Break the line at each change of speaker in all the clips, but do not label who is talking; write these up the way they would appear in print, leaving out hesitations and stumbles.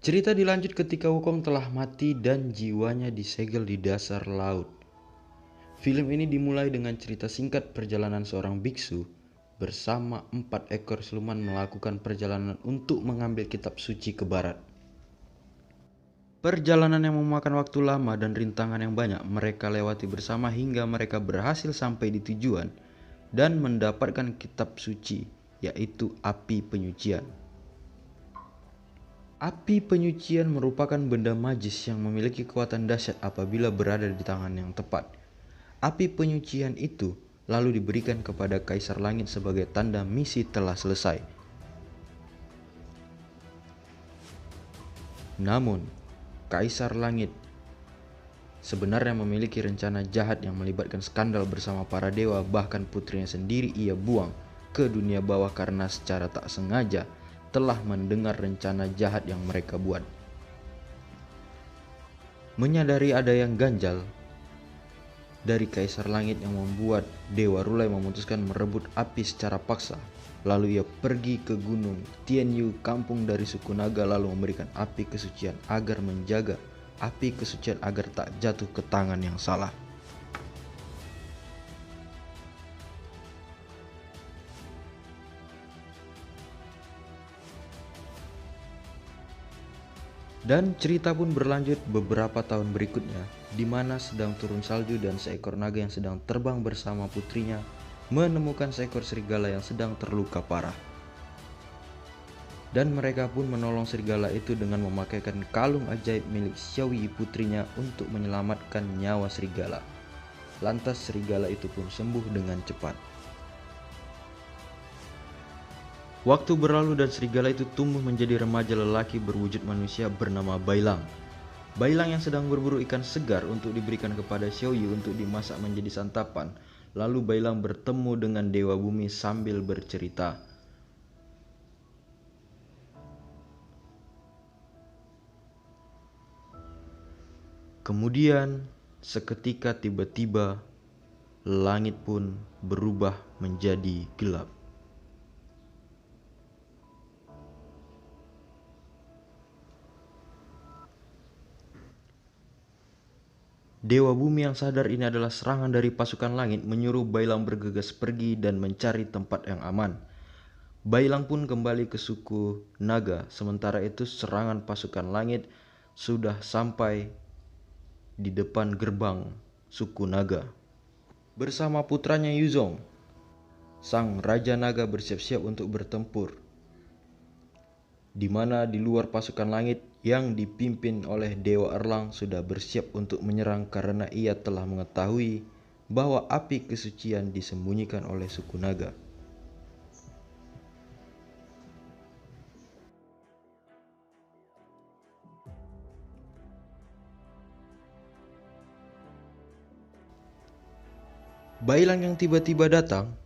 Cerita dilanjut ketika Wukong telah mati dan jiwanya disegel di dasar laut. Film ini dimulai dengan cerita singkat perjalanan seorang biksu bersama 4 ekor siluman melakukan perjalanan untuk mengambil kitab suci ke barat. Perjalanan yang memakan waktu lama dan rintangan yang banyak mereka lewati bersama hingga mereka berhasil sampai di tujuan dan mendapatkan kitab suci, yaitu api penyucian. Api penyucian merupakan benda magis yang memiliki kekuatan dahsyat apabila berada di tangan yang tepat. Api penyucian itu lalu diberikan kepada Kaisar Langit sebagai tanda misi telah selesai. Namun, Kaisar Langit sebenarnya memiliki rencana jahat yang melibatkan skandal bersama para dewa, bahkan putrinya sendiri ia buang ke dunia bawah karena secara tak sengaja telah mendengar rencana jahat yang mereka buat. Menyadari ada yang ganjal dari Kaisar Langit yang membuat Dewa Rulai memutuskan merebut api secara paksa. Lalu ia pergi ke gunung Tianyu, kampung dari suku naga, lalu memberikan api kesucian agar menjaga api kesucian agar tak jatuh ke tangan yang salah. Dan cerita pun berlanjut beberapa tahun berikutnya, di mana sedang turun salju dan seekor naga yang sedang terbang bersama putrinya menemukan seekor serigala yang sedang terluka parah. Dan mereka pun menolong serigala itu dengan memakaikan kalung ajaib milik Xiaoyi putrinya untuk menyelamatkan nyawa serigala. Lantas serigala itu pun sembuh dengan cepat. Waktu berlalu dan serigala itu tumbuh menjadi remaja lelaki berwujud manusia bernama Bailang. Bailang yang sedang berburu ikan segar untuk diberikan kepada Xiaoyi untuk dimasak menjadi santapan. Lalu Bailang bertemu dengan Dewa Bumi sambil bercerita. Kemudian seketika tiba-tiba langit pun berubah menjadi gelap. Dewa Bumi yang sadar ini adalah serangan dari pasukan langit menyuruh Bailang bergegas pergi dan mencari tempat yang aman. Bailang pun kembali ke suku naga, sementara itu serangan pasukan langit sudah sampai di depan gerbang suku naga. Bersama putranya Yuzong, sang Raja Naga bersiap-siap untuk bertempur, di mana di luar pasukan langit yang dipimpin oleh Dewa Erlang sudah bersiap untuk menyerang karena ia telah mengetahui bahwa api kesucian disembunyikan oleh suku naga. Bailang yang tiba-tiba datang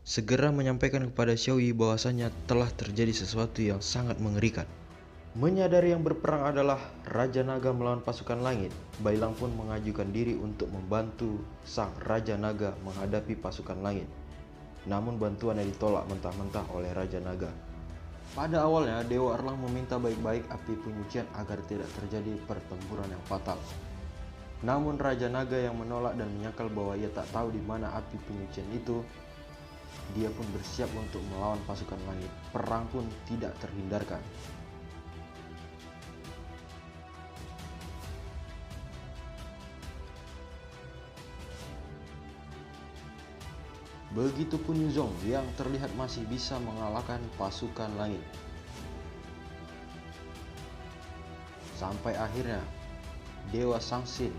segera menyampaikan kepada Xiaoyi bahwasanya telah terjadi sesuatu yang sangat mengerikan. Menyadari yang berperang adalah Raja Naga melawan pasukan langit, Bailang pun mengajukan diri untuk membantu sang Raja Naga menghadapi pasukan langit. Namun bantuannya ditolak mentah-mentah oleh Raja Naga. Pada awalnya Dewa Erlang meminta baik-baik api penyucian agar tidak terjadi pertempuran yang fatal. Namun Raja Naga yang menolak dan menyangkal bahwa ia tak tahu di mana api penyucian itu, dia pun bersiap untuk melawan pasukan langit. Perang pun tidak terhindarkan. Begitupun Yuzong yang terlihat masih bisa mengalahkan pasukan langit. Sampai akhirnya Dewa Sangsin,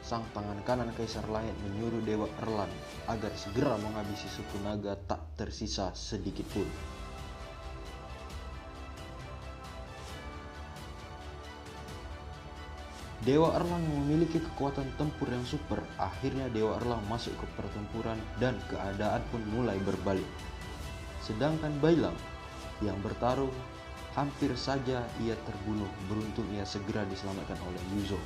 sang tangan kanan Kaisar Langit, menyuruh Dewa Erlang agar segera menghabisi suku naga tak tersisa sedikit pun. Dewa Erlang memiliki kekuatan tempur yang super. Akhirnya Dewa Erlang masuk ke pertempuran dan keadaan pun mulai berbalik. Sedangkan Bailang yang bertarung hampir saja ia terbunuh. Beruntung ia segera diselamatkan oleh Yuzong.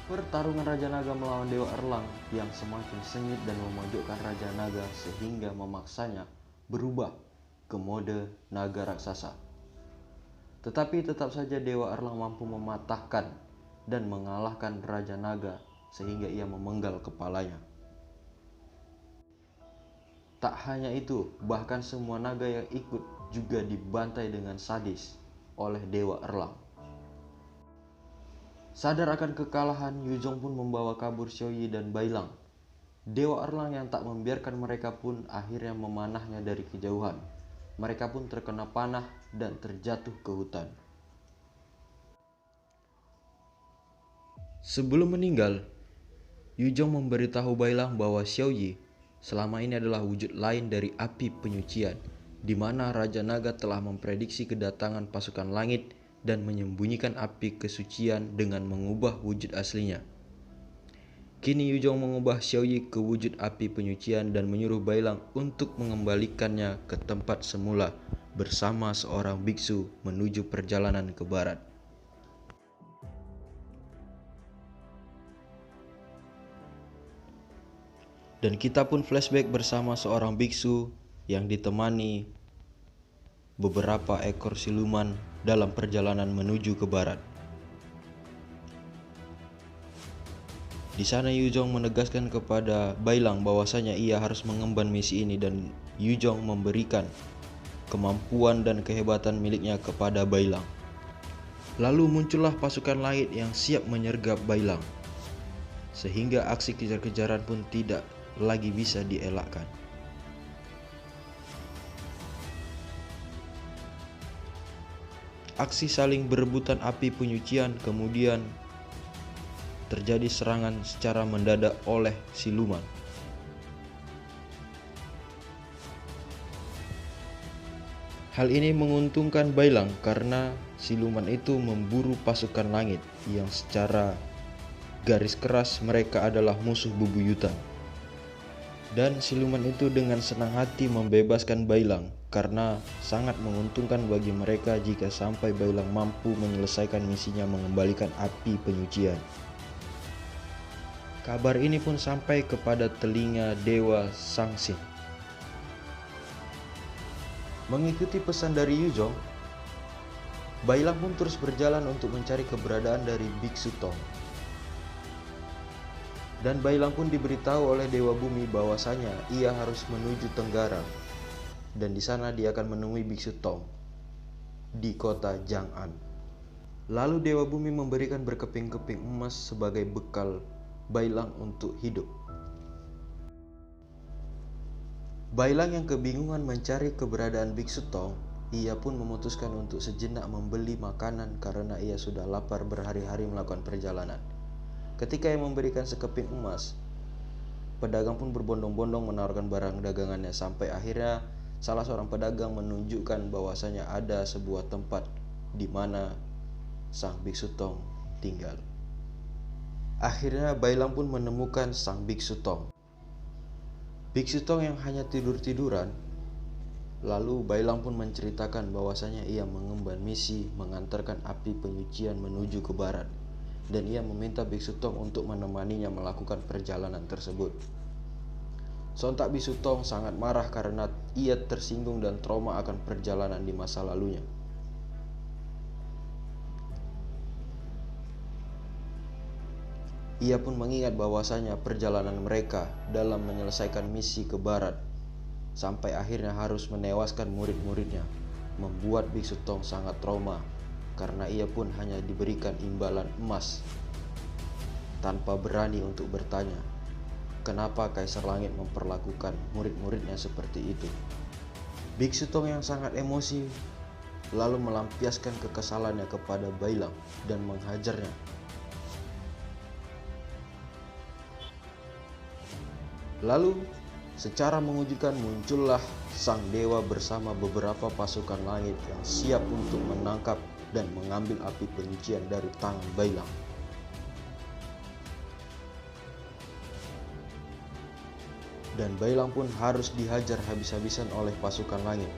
Pertarungan Raja Naga melawan Dewa Erlang yang semakin sengit dan memojokkan Raja Naga sehingga memaksanya berubah ke mode naga raksasa. Tetapi tetap saja Dewa Erlang mampu mematahkan dan mengalahkan Raja Naga sehingga ia memenggal kepalanya. Tak hanya itu, bahkan semua naga yang ikut juga dibantai dengan sadis oleh Dewa Erlang. Sadar akan kekalahan, Yuzong pun membawa kabur Xiaoyi dan Bailang. Dewa Erlang yang tak membiarkan mereka pun akhirnya memanahnya dari kejauhan. Mereka pun terkena panah dan terjatuh ke hutan. Sebelum meninggal, Yuzong memberitahu Bailang bahwa Xiaoyi selama ini adalah wujud lain dari api penyucian, di mana Raja Naga telah memprediksi kedatangan pasukan langit dan menyembunyikan api kesucian dengan mengubah wujud aslinya. Kini Yuzong mengubah Xiaoyi ke wujud api penyucian dan menyuruh Bailang untuk mengembalikannya ke tempat semula bersama seorang biksu menuju perjalanan ke barat. Dan kita pun flashback bersama seorang biksu yang ditemani beberapa ekor siluman dalam perjalanan menuju ke barat. Di sana Yuzong menegaskan kepada Bailang bahwasanya ia harus mengemban misi ini, dan Yuzong memberikan kemampuan dan kehebatan miliknya kepada Bailang. Lalu muncullah pasukan langit yang siap menyergap Bailang, sehingga aksi kejar-kejaran pun tidak lagi bisa dielakkan. Aksi saling berebutan api penyucian, kemudian terjadi serangan secara mendadak oleh siluman. Hal ini menguntungkan Bailang karena siluman itu memburu pasukan langit yang secara garis keras mereka adalah musuh bebuyutan. Dan siluman itu dengan senang hati membebaskan Bailang karena sangat menguntungkan bagi mereka jika sampai Bailang mampu menyelesaikan misinya mengembalikan api penyucian. Kabar ini pun sampai kepada telinga Dewa Sangsin. Mengikuti pesan dari Yuzong, Bailang pun terus berjalan untuk mencari keberadaan dari Biksu Tong. Dan Bailang pun diberitahu oleh Dewa Bumi bahwasanya ia harus menuju Tenggara, dan di sana dia akan menemui Biksu Tong di kota Jang'an. Lalu Dewa Bumi memberikan berkeping-keping emas sebagai bekal Bailang untuk hidup. Bailang yang kebingungan mencari keberadaan Biksu Tong, ia pun memutuskan untuk sejenak membeli makanan karena ia sudah lapar berhari-hari melakukan perjalanan. Ketika ia memberikan sekeping emas, pedagang pun berbondong-bondong menawarkan barang dagangannya, sampai akhirnya salah seorang pedagang menunjukkan bahwasanya ada sebuah tempat di mana sang Biksu Tong tinggal. Akhirnya Bailang pun menemukan sang Biksu Tong. Biksu Tong yang hanya tidur-tiduran. Lalu Bailang pun menceritakan bahwasanya ia mengemban misi mengantarkan api penyucian menuju ke barat, dan ia meminta Biksu Tong untuk menemaninya melakukan perjalanan tersebut. Sontak Biksu Tong sangat marah karena ia tersinggung dan trauma akan perjalanan di masa lalunya. Ia pun mengingat bahwasanya perjalanan mereka dalam menyelesaikan misi ke barat sampai akhirnya harus menewaskan murid-muridnya, membuat Biksu Tong sangat trauma karena ia pun hanya diberikan imbalan emas tanpa berani untuk bertanya kenapa Kaisar Langit memperlakukan murid-muridnya seperti itu. Biksu Tong yang sangat emosi lalu melampiaskan kekesalannya kepada Bailang dan menghajarnya. Lalu secara mengejutkan muncullah sang dewa bersama beberapa pasukan langit yang siap untuk menangkap dan mengambil api penyucian dari tangan Bailang. Dan Bailang pun harus dihajar habis-habisan oleh pasukan langit,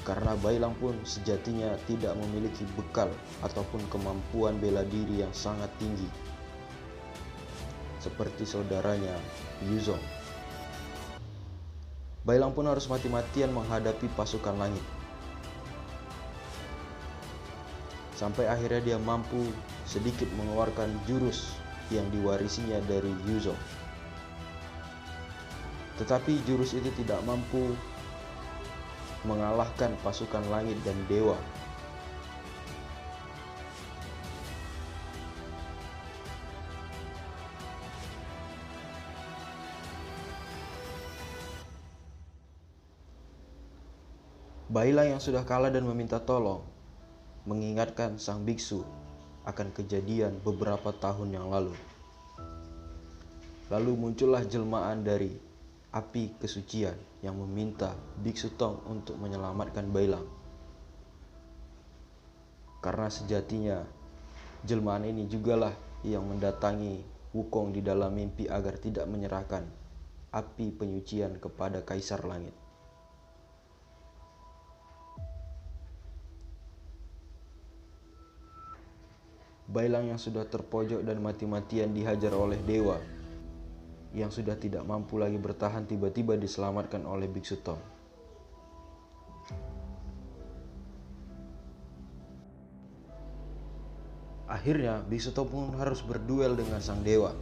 karena Bailang pun sejatinya tidak memiliki bekal ataupun kemampuan bela diri yang sangat tinggi seperti saudaranya Yuzong. Bailang pun harus mati-matian menghadapi pasukan langit. sampai akhirnya dia mampu sedikit mengeluarkan jurus yang diwarisinya dari Yuzong. Tetapi jurus itu tidak mampu mengalahkan pasukan langit dan dewa. Bailang yang sudah kalah dan meminta tolong mengingatkan sang biksu akan kejadian beberapa tahun yang lalu. Lalu muncullah jelmaan dari api kesucian yang meminta Biksu Tong untuk menyelamatkan Bailang. Karena sejatinya jelmaan ini jugalah yang mendatangi Wukong di dalam mimpi agar tidak menyerahkan api penyucian kepada Kaisar Langit. Bailang yang sudah terpojok dan mati-matian dihajar oleh dewa yang sudah tidak mampu lagi bertahan tiba-tiba diselamatkan oleh Biksu Tong. Akhirnya Biksu Tong pun harus berduel dengan sang dewa